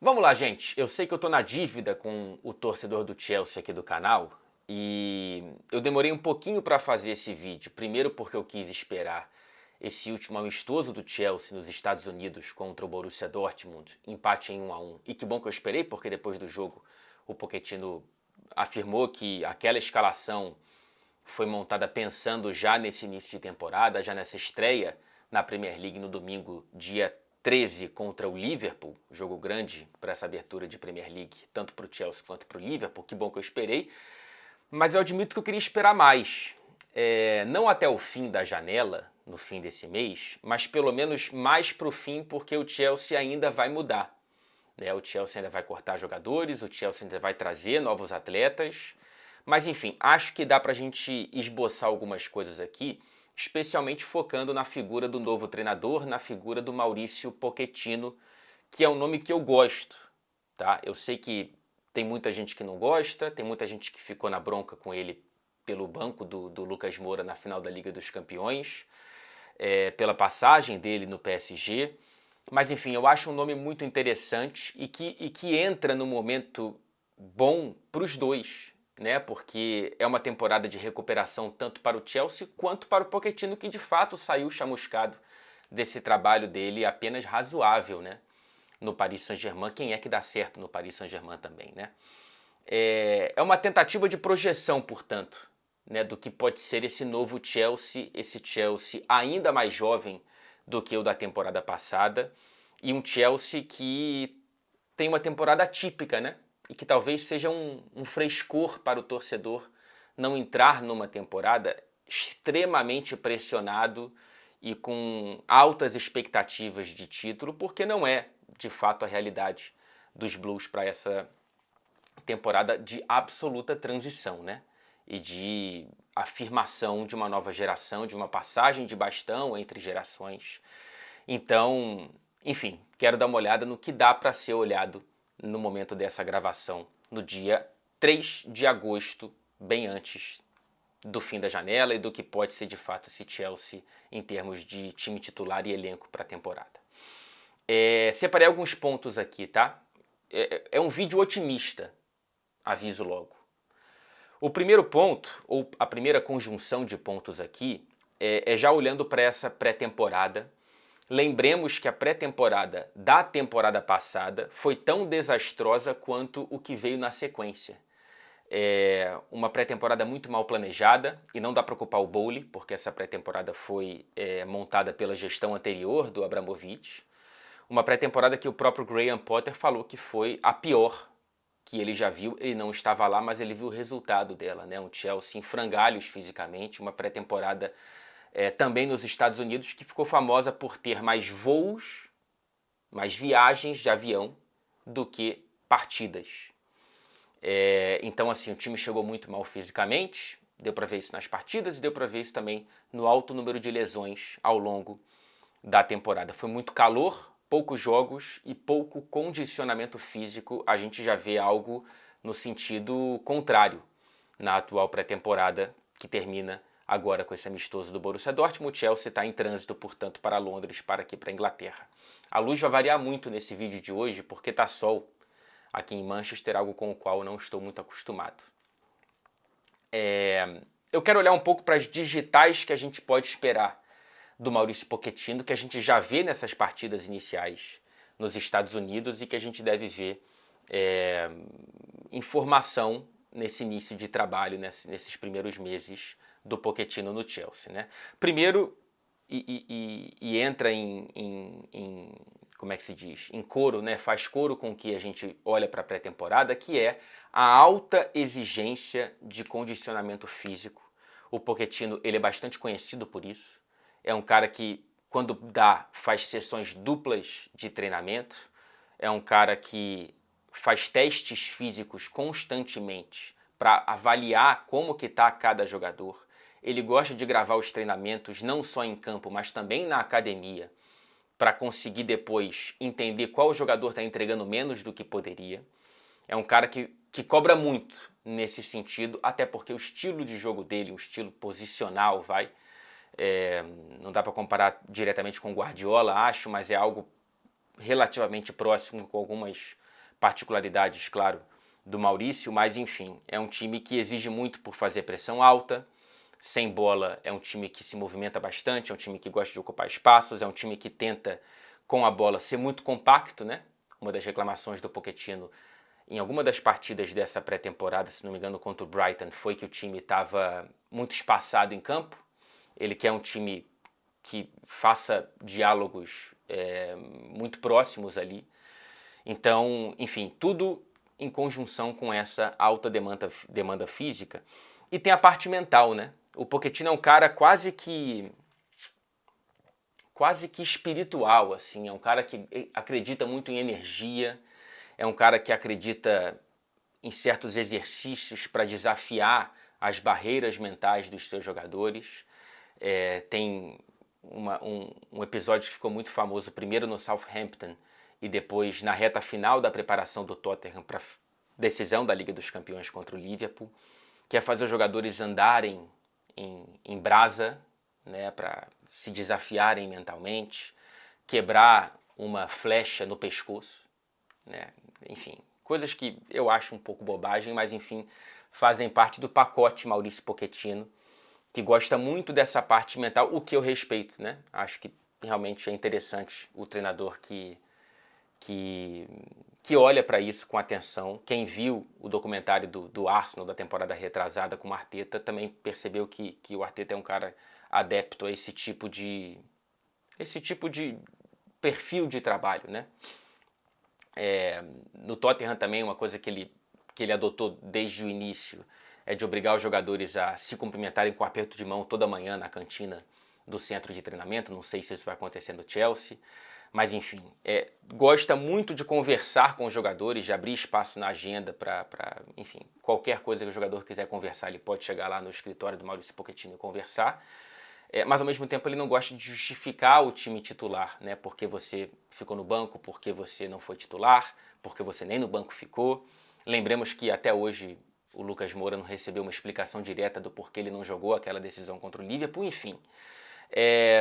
Vamos lá, gente. Eu sei que eu tô na dívida com o torcedor do Chelsea aqui do canal e eu demorei um pouquinho para fazer esse vídeo. Primeiro porque eu quis esperar esse último amistoso do Chelsea nos Estados Unidos contra o Borussia Dortmund, empate em 1-1. E que bom que eu esperei, porque depois do jogo o Pochettino afirmou que aquela escalação foi montada pensando já nesse início de temporada, já nessa estreia na Premier League no domingo, dia 13 contra o Liverpool, jogo grande para essa abertura de Premier League, tanto para o Chelsea quanto para o Liverpool, que bom que eu esperei, mas eu admito que eu queria esperar mais. Não até o fim da janela, no fim desse mês, mas pelo menos mais para o fim, porque o Chelsea ainda vai mudar. O Chelsea ainda vai cortar jogadores, o Chelsea ainda vai trazer novos atletas, mas enfim, acho que dá para a gente esboçar algumas coisas aqui, especialmente focando na figura do novo treinador, na figura do Maurício Pochettino, que é um nome que eu gosto, tá? Eu sei que tem muita gente que não gosta, tem muita gente que ficou na bronca com ele pelo banco do Lucas Moura na final da Liga dos Campeões, pela passagem dele no PSG, mas enfim, eu acho um nome muito interessante e que entra no momento bom para os dois, né? Porque é uma temporada de recuperação tanto para o Chelsea quanto para o Pochettino, que de fato saiu chamuscado desse trabalho dele apenas razoável, né? No Paris Saint-Germain. Quem é que dá certo no Paris Saint-Germain também, né? É uma tentativa de projeção, portanto, né, do que pode ser esse novo Chelsea, esse Chelsea ainda mais jovem do que o da temporada passada, e um Chelsea que tem uma temporada atípica, né? E que talvez seja um frescor para o torcedor não entrar numa temporada extremamente pressionado e com altas expectativas de título, porque não é, de fato, a realidade dos Blues para essa temporada de absoluta transição, né? E de afirmação de uma nova geração, de uma passagem de bastão entre gerações. Então, enfim, quero dar uma olhada no que dá para ser olhado no momento dessa gravação, no dia 3 de agosto, bem antes do fim da janela e do que pode ser de fato esse Chelsea em termos de time titular e elenco para a temporada. Separei alguns pontos aqui, tá? É um vídeo otimista, aviso logo. O primeiro ponto, ou a primeira conjunção de pontos aqui, é já olhando para essa pré-temporada. Lembremos que a pré-temporada da temporada passada foi tão desastrosa quanto o que veio na sequência. Uma pré-temporada muito mal planejada, e não dá para culpar o Bowley, porque essa pré-temporada foi montada pela gestão anterior do Abramovich. Uma pré-temporada que o próprio Graham Potter falou que foi a pior que ele já viu. Ele não estava lá, mas ele viu o resultado dela, né? Um Chelsea em frangalhos fisicamente, uma pré-temporada também nos Estados Unidos, que ficou famosa por ter mais voos, mais viagens de avião do que partidas. Então, assim, o time chegou muito mal fisicamente, deu para ver isso nas partidas e deu para ver isso também no alto número de lesões ao longo da temporada. Foi muito calor, poucos jogos e pouco condicionamento físico. A gente já vê algo no sentido contrário na atual pré-temporada que termina agora com esse amistoso do Borussia Dortmund. O Chelsea está em trânsito, portanto, para Londres, para aqui, para a Inglaterra. A luz vai variar muito nesse vídeo de hoje, porque está sol aqui em Manchester, algo com o qual eu não estou muito acostumado. Eu quero olhar um pouco para as digitais que a gente pode esperar do Maurício Pochettino, que a gente já vê nessas partidas iniciais nos Estados Unidos e que a gente deve ver informação nesse início de trabalho, nesses primeiros meses do Pochettino no Chelsea, né? Primeiro, e entra em como é que se diz? Em coro, né? Faz coro com o que a gente olha para a pré-temporada, que é a alta exigência de condicionamento físico. O Pochettino, ele é bastante conhecido por isso. É um cara que, quando dá, faz sessões duplas de treinamento. É um cara que faz testes físicos constantemente para avaliar como que está cada jogador. Ele gosta de gravar os treinamentos não só em campo, mas também na academia, para conseguir depois entender qual jogador está entregando menos do que poderia. É um cara que cobra muito nesse sentido, até porque o estilo de jogo dele, um estilo posicional, não dá para comparar diretamente com o Guardiola, acho, mas é algo relativamente próximo, com algumas particularidades, claro, do Maurício, mas enfim, é um time que exige muito por fazer pressão alta. Sem bola é um time que se movimenta bastante, é um time que gosta de ocupar espaços, é um time que tenta, com a bola, ser muito compacto, né? Uma das reclamações do Pochettino em alguma das partidas dessa pré-temporada, se não me engano, contra o Brighton, foi que o time estava muito espaçado em campo. Ele quer um time que faça diálogos muito próximos ali. Então, enfim, tudo em conjunção com essa alta demanda física. E tem a parte mental, né? O Pochettino é um cara quase que espiritual, assim. É um cara que acredita muito em energia, é um cara que acredita em certos exercícios para desafiar as barreiras mentais dos seus jogadores. Tem um episódio que ficou muito famoso, primeiro no Southampton e depois na reta final da preparação do Tottenham para a decisão da Liga dos Campeões contra o Liverpool, que é fazer os jogadores andarem em brasa, né, para se desafiarem mentalmente, quebrar uma flecha no pescoço, né? Enfim, coisas que eu acho um pouco bobagem, mas enfim, fazem parte do pacote Maurício Pochettino, que gosta muito dessa parte mental, o que eu respeito, né? Acho que realmente é interessante o treinador que olha para isso com atenção. Quem viu o documentário do Arsenal da temporada retrasada com o Arteta também percebeu que o Arteta é um cara adepto a esse tipo de perfil de trabalho, né? No Tottenham também uma coisa que ele adotou desde o início é de obrigar os jogadores a se cumprimentarem com aperto de mão toda manhã na cantina do centro de treinamento. Não sei se isso vai acontecer no Chelsea, mas enfim, gosta muito de conversar com os jogadores, de abrir espaço na agenda para, enfim, qualquer coisa que o jogador quiser conversar, ele pode chegar lá no escritório do Maurício Pochettino e conversar. Mas ao mesmo tempo ele não gosta de justificar o time titular, né? Porque você ficou no banco, porque você não foi titular, porque você nem no banco ficou. Lembremos que até hoje o Lucas Moura não recebeu uma explicação direta do porquê ele não jogou aquela decisão contra o Liverpool, enfim.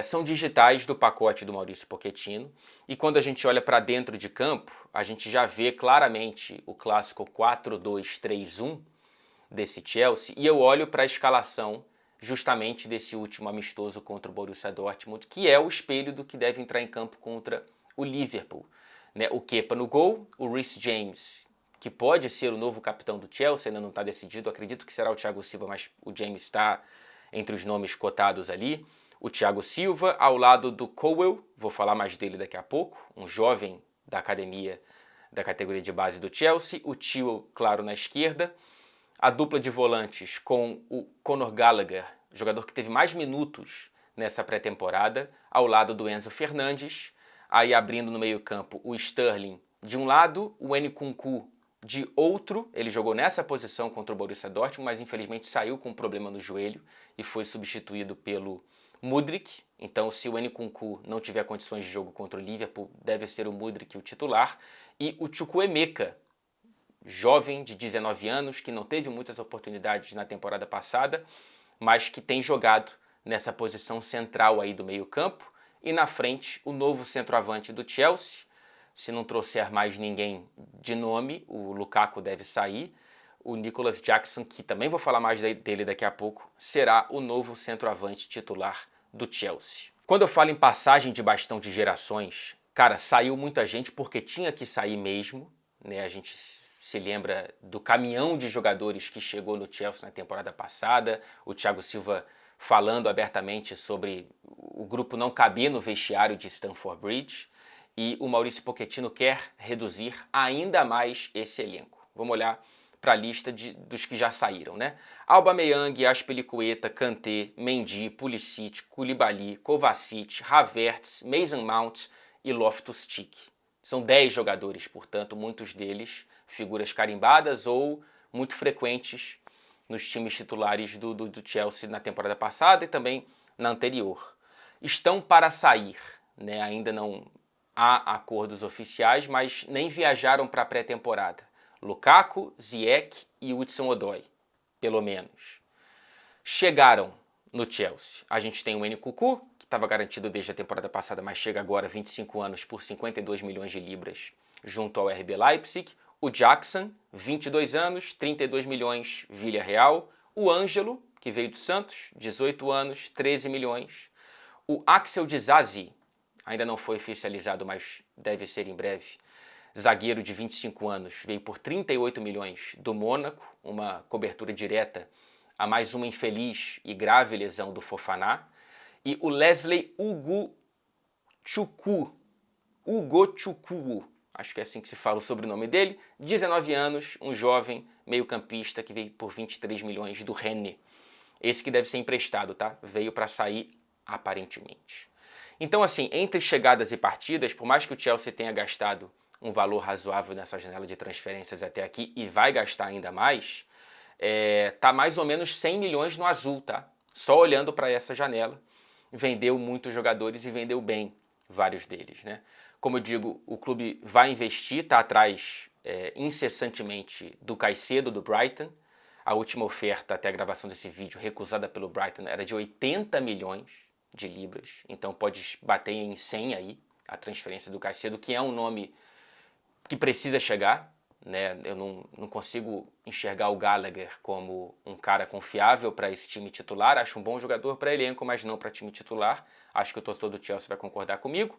São digitais do pacote do Maurício Pochettino, e quando a gente olha para dentro de campo, a gente já vê claramente o clássico 4-2-3-1 desse Chelsea, e eu olho para a escalação justamente desse último amistoso contra o Borussia Dortmund, que é o espelho do que deve entrar em campo contra o Liverpool, né? O Kepa no gol, o Reece James, que pode ser o novo capitão do Chelsea, ainda não está decidido, acredito que será o Thiago Silva, mas o James está entre os nomes cotados ali. O Thiago Silva ao lado do Cowell, vou falar mais dele daqui a pouco, um jovem da academia da categoria de base do Chelsea. O Tio, claro, na esquerda. A dupla de volantes com o Conor Gallagher, jogador que teve mais minutos nessa pré-temporada, ao lado do Enzo Fernandes. Aí abrindo no meio-campo o Sterling de um lado, o Nkunku de outro. Ele jogou nessa posição contra o Borussia Dortmund, mas infelizmente saiu com um problema no joelho e foi substituído pelo Mudryk. Então, se o Nkunku não tiver condições de jogo contra o Liverpool, deve ser o Mudryk o titular. E o Chukwuemeka, jovem de 19 anos, que não teve muitas oportunidades na temporada passada, mas que tem jogado nessa posição central aí do meio-campo. E na frente, o novo centroavante do Chelsea. Se não trouxer mais ninguém de nome, o Lukaku deve sair. O Nicolas Jackson, que também vou falar mais dele daqui a pouco, será o novo centroavante titular do Chelsea. Quando eu falo em passagem de bastão de gerações, cara, saiu muita gente porque tinha que sair mesmo, né? A gente se lembra do caminhão de jogadores que chegou no Chelsea na temporada passada, o Thiago Silva falando abertamente sobre o grupo não caber no vestiário de Stamford Bridge, e o Maurício Pochettino quer reduzir ainda mais esse elenco. Vamos olhar para a lista dos que já saíram, né? Aubameyang, Azpilicueta, Kanté, Mendy, Pulisic, Koulibaly, Kovacic, Havertz, Mason Mount e Loftus-Cheek. São 10 jogadores, portanto, muitos deles figuras carimbadas ou muito frequentes nos times titulares do Chelsea na temporada passada e também na anterior. Estão para sair, né? Ainda não há acordos oficiais, mas nem viajaram para a pré-temporada. Lukaku, Ziyech e Hudson-Odoi, pelo menos. Chegaram no Chelsea. A gente tem o Nkunku, que estava garantido desde a temporada passada, mas chega agora 25 anos por 52 milhões de libras junto ao RB Leipzig. O Jackson, 22 anos, 32 milhões, Villarreal. O Ângelo, que veio do Santos, 18 anos, 13 milhões. O Axel Disasi, ainda não foi oficializado, mas deve ser em breve. Zagueiro de 25 anos, veio por 38 milhões do Mônaco, uma cobertura direta a mais uma infeliz e grave lesão do Fofana. E o Leslie Ugochukwu, acho que é assim que se fala o sobrenome dele, 19 anos, um jovem meio-campista que veio por 23 milhões do Rennes. Esse que deve ser emprestado, tá? Veio para sair aparentemente. Então, assim, entre chegadas e partidas, por mais que o Chelsea tenha gastado um valor razoável nessa janela de transferências até aqui e vai gastar ainda mais, tá mais ou menos 100 milhões no azul, tá? Só olhando para essa janela, vendeu muitos jogadores e vendeu bem vários deles, né? Como eu digo, o clube vai investir, tá atrás incessantemente do Caicedo, do Brighton. A última oferta até a gravação desse vídeo, recusada pelo Brighton, era de 80 milhões de libras. Então pode bater em 100 aí a transferência do Caicedo, que é um nome que precisa chegar, né? Eu não consigo enxergar o Gallagher como um cara confiável para esse time titular. Acho um bom jogador para elenco, mas não para time titular. Acho que o torcedor do Chelsea vai concordar comigo.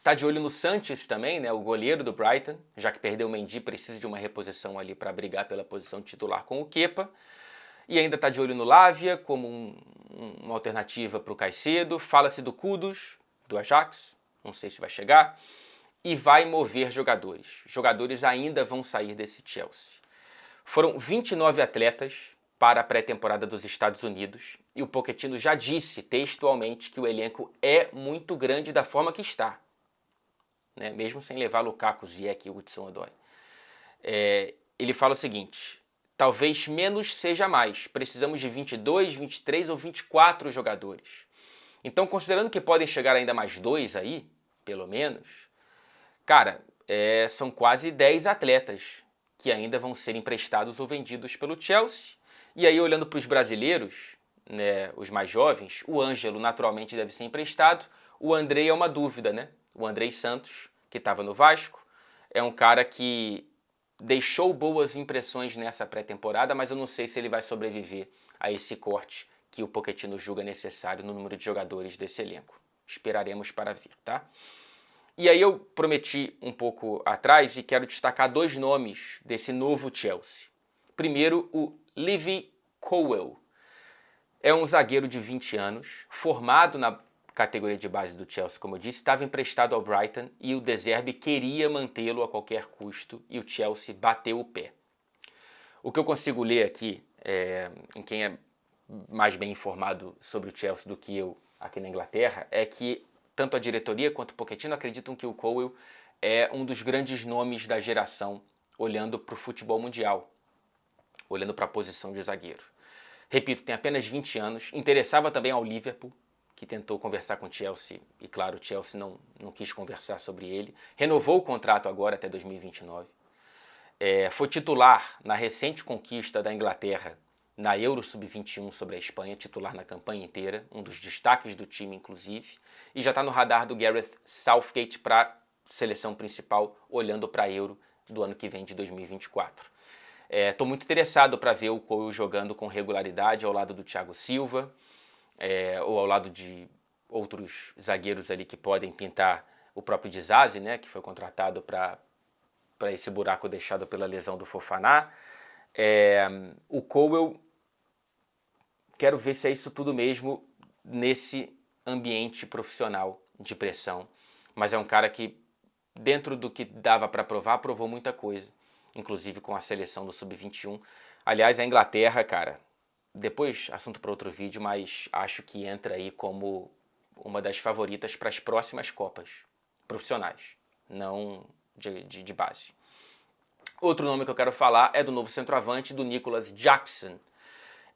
Tá de olho no Sanches também, né? O goleiro do Brighton, já que perdeu o Mendy, precisa de uma reposição ali para brigar pela posição titular com o Kepa. E ainda tá de olho no Lavia como uma alternativa para o Caicedo. Fala-se do Kudus, do Ajax, não sei se vai chegar. E vai mover jogadores. Jogadores ainda vão sair desse Chelsea. Foram 29 atletas para a pré-temporada dos Estados Unidos e o Pochettino já disse textualmente que o elenco é muito grande da forma que está, né? Mesmo sem levar Lukaku, Ziyech e Hudson-Odoi. Ele fala o seguinte: talvez menos seja mais, precisamos de 22, 23 ou 24 jogadores. Então, considerando que podem chegar ainda mais 2 aí, pelo menos, cara, são quase 10 atletas que ainda vão ser emprestados ou vendidos pelo Chelsea. E aí, olhando para os brasileiros, né, os mais jovens, o Ângelo naturalmente deve ser emprestado. O Andrei é uma dúvida, né? O Andrei Santos, que estava no Vasco, é um cara que deixou boas impressões nessa pré-temporada, mas eu não sei se ele vai sobreviver a esse corte que o Pochettino julga necessário no número de jogadores desse elenco. Esperaremos para ver, tá? E aí eu prometi um pouco atrás e quero destacar 2 nomes desse novo Chelsea. Primeiro, o Levi Colwill. É um zagueiro de 20 anos, formado na categoria de base do Chelsea, como eu disse, estava emprestado ao Brighton e o De Zerbi queria mantê-lo a qualquer custo e o Chelsea bateu o pé. O que eu consigo ler aqui, em quem é mais bem informado sobre o Chelsea do que eu aqui na Inglaterra, é que tanto a diretoria quanto o Pochettino acreditam que o Colwill é um dos grandes nomes da geração, olhando para o futebol mundial, olhando para a posição de zagueiro. Repito, tem apenas 20 anos, interessava também ao Liverpool, que tentou conversar com o Chelsea, e claro, o Chelsea não quis conversar sobre ele. Renovou o contrato agora até 2029. Foi titular na recente conquista da Inglaterra na Euro Sub-21 sobre a Espanha, titular na campanha inteira, um dos destaques do time, inclusive, e já está no radar do Gareth Southgate para a seleção principal, olhando para a Euro do ano que vem, de 2024. Estou muito interessado para ver o Colwill jogando com regularidade ao lado do Thiago Silva, ou ao lado de outros zagueiros ali que podem pintar, o próprio Disasi, né, que foi contratado para esse buraco deixado pela lesão do Fofana. O Colwill, quero ver se é isso tudo mesmo nesse ambiente profissional de pressão, mas é um cara que, dentro do que dava para provar, provou muita coisa, inclusive com a seleção do Sub-21. Aliás, a Inglaterra, cara, depois assunto para outro vídeo, mas acho que entra aí como uma das favoritas para as próximas Copas profissionais, não de base. Outro nome que eu quero falar é do novo centroavante, do Nicolas Jackson.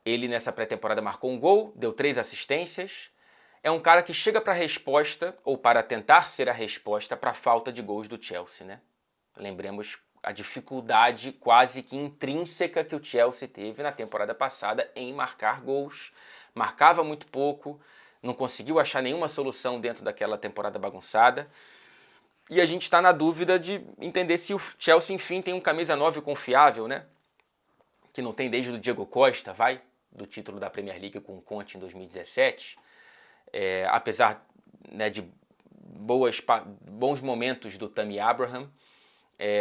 Ele nessa pré-temporada marcou um gol, deu 3 assistências. É um cara que chega para a resposta, ou para tentar ser a resposta para a falta de gols do Chelsea, né? Lembremos a dificuldade quase que intrínseca que o Chelsea teve na temporada passada em marcar gols. Marcava muito pouco, não conseguiu achar nenhuma solução dentro daquela temporada bagunçada. E a gente está na dúvida de entender se o Chelsea, enfim, tem um camisa 9 confiável, né? Que não tem desde o Diego Costa, do título da Premier League com o Conte em 2017. Apesar, né, de bons momentos do Tammy Abraham,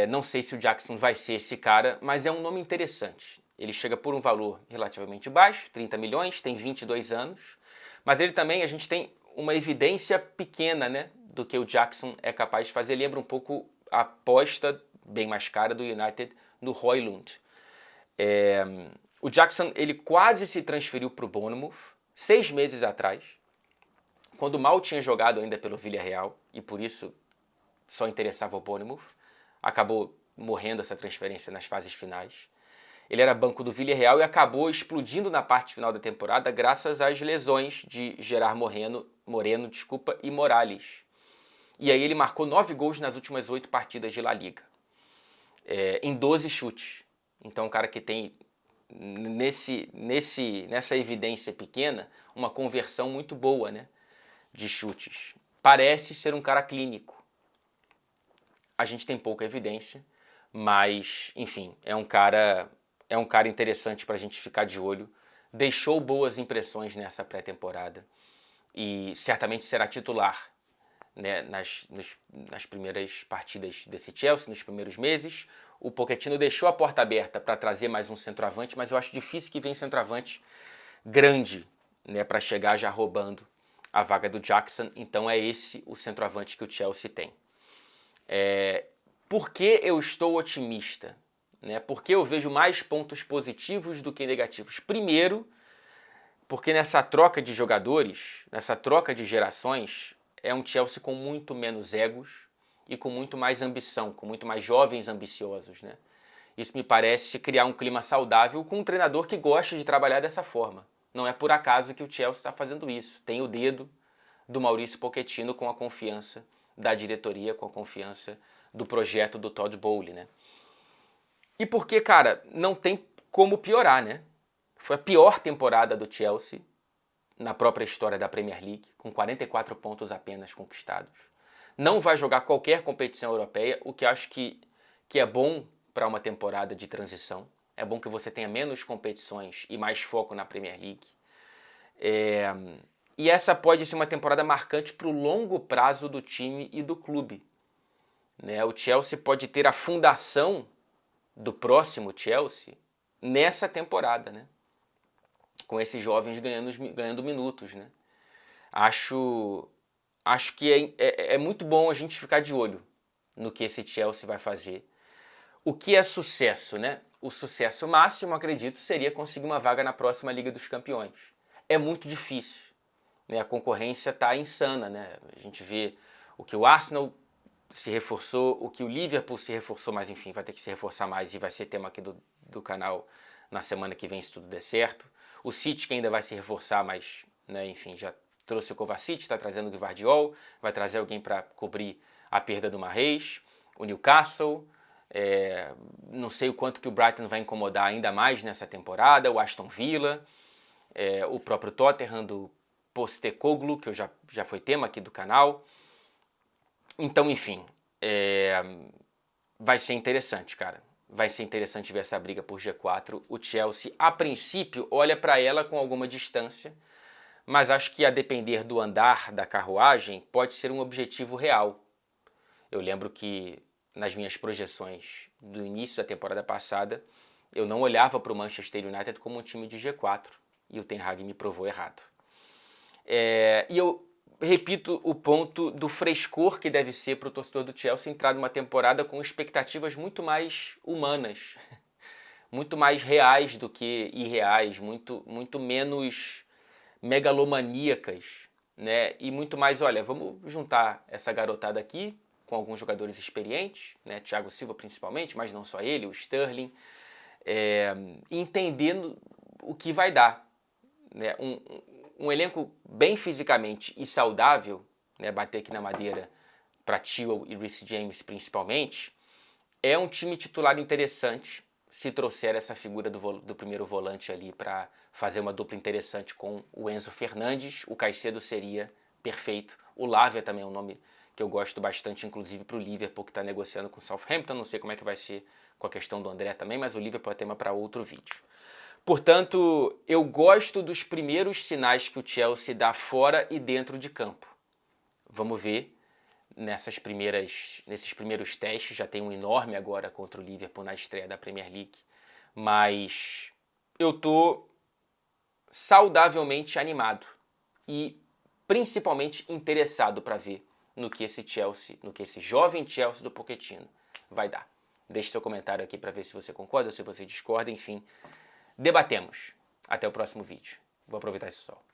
não sei se o Jackson vai ser esse cara, mas é um nome interessante. Ele chega por um valor relativamente baixo, 30 milhões, tem 22 anos, mas ele também, a gente tem uma evidência pequena, né, do que o Jackson é capaz de fazer. Lembra um pouco a aposta bem mais cara do United no Højlund. O Jackson, ele quase se transferiu para o Bournemouth 6 meses atrás, quando mal tinha jogado ainda pelo Villarreal, e por isso só interessava o Bournemouth. Acabou morrendo essa transferência nas fases finais. Ele era banco do Villarreal e acabou explodindo na parte final da temporada graças às lesões de Gerard Moreno e Morales. E aí ele marcou 9 gols nas últimas 8 partidas de La Liga, em 12 chutes. Então um cara que tem nessa evidência pequena uma conversão muito boa, né, de chutes. Parece ser um cara clínico. A gente tem pouca evidência, mas, enfim, é um cara interessante para a gente ficar de olho. Deixou boas impressões nessa pré-temporada e certamente será titular, né, nas primeiras partidas desse Chelsea, nos primeiros meses. O Pochettino deixou a porta aberta para trazer mais um centroavante, mas eu acho difícil que venha centroavante grande, né, para chegar já roubando a vaga do Jackson. Então é esse o centroavante que o Chelsea tem. Por que eu estou otimista? Né? Porque eu vejo mais pontos positivos do que negativos. Primeiro, porque nessa troca de jogadores, nessa troca de gerações, é um Chelsea com muito menos egos e com muito mais ambição, com muito mais jovens ambiciosos. Né? Isso me parece criar um clima saudável com um treinador que gosta de trabalhar dessa forma. Não é por acaso que o Chelsea está fazendo isso. Tem o dedo do Maurício Pochettino com a confiança da diretoria, com a confiança do projeto do Todd Boehly, né? E porque, cara, não tem como piorar, né? Foi a pior temporada do Chelsea na própria história da Premier League, com 44 pontos apenas conquistados. Não vai jogar qualquer competição europeia, o que acho que é bom para uma temporada de transição. É bom que você tenha menos competições e mais foco na Premier League. E essa pode ser uma temporada marcante para o longo prazo do time e do clube. Né? O Chelsea pode ter a fundação do próximo Chelsea nessa temporada, né? Com esses jovens ganhando minutos. Né? Acho que é muito bom a gente ficar de olho no que esse Chelsea vai fazer. O que é sucesso? Né? O sucesso máximo, acredito, seria conseguir uma vaga na próxima Liga dos Campeões. É muito difícil. Né? A concorrência está insana. Né? A gente vê o que o Arsenal se reforçou, o que o Liverpool se reforçou, mas enfim, vai ter que se reforçar mais e vai ser tema aqui do canal na semana que vem, se tudo der certo. O City que ainda vai se reforçar, mas, né, enfim, já trouxe o Kovacic, está trazendo o Gvardiol, vai trazer alguém para cobrir a perda do Mahrez. O Newcastle, não sei o quanto que o Brighton vai incomodar ainda mais nessa temporada, o Aston Villa, o próprio Tottenham do Postecoglou, que já foi tema aqui do canal. Então, enfim, vai ser interessante, cara. Vai ser interessante ver essa briga por G4. O Chelsea, a princípio, olha para ela com alguma distância, mas acho que a depender do andar da carruagem, pode ser um objetivo real. Eu lembro que nas minhas projeções do início da temporada passada, eu não olhava para o Manchester United como um time de G4, e o Ten Hag me provou errado. E eu repito o ponto do frescor que deve ser para o torcedor do Chelsea entrar numa temporada com expectativas muito mais humanas, muito mais reais do que irreais, muito menos megalomaníacas, né? E muito mais, olha, vamos juntar essa garotada aqui com alguns jogadores experientes, né? Thiago Silva principalmente, mas não só ele, o Sterling, entendendo o que vai dar, né? Um elenco bem fisicamente e saudável, né, bater aqui na madeira para Chilwell e Reece James principalmente, é um time titular interessante se trouxer essa figura do primeiro volante ali para fazer uma dupla interessante com o Enzo Fernandes. O Caicedo seria perfeito. O Lavia também é um nome que eu gosto bastante, inclusive para o Liverpool, que está negociando com o Southampton. Não sei como é que vai ser com a questão do André também, mas o Liverpool é tema para outro vídeo. Portanto, eu gosto dos primeiros sinais que o Chelsea dá fora e dentro de campo. Vamos ver nesses primeiros testes. Já tem um enorme agora contra o Liverpool na estreia da Premier League. Mas eu tô saudavelmente animado e principalmente interessado para ver no que esse Chelsea, no que esse jovem Chelsea do Pochettino vai dar. Deixe seu comentário aqui para ver se você concorda ou se você discorda, enfim. Debatemos. Até o próximo vídeo. Vou aproveitar esse sol.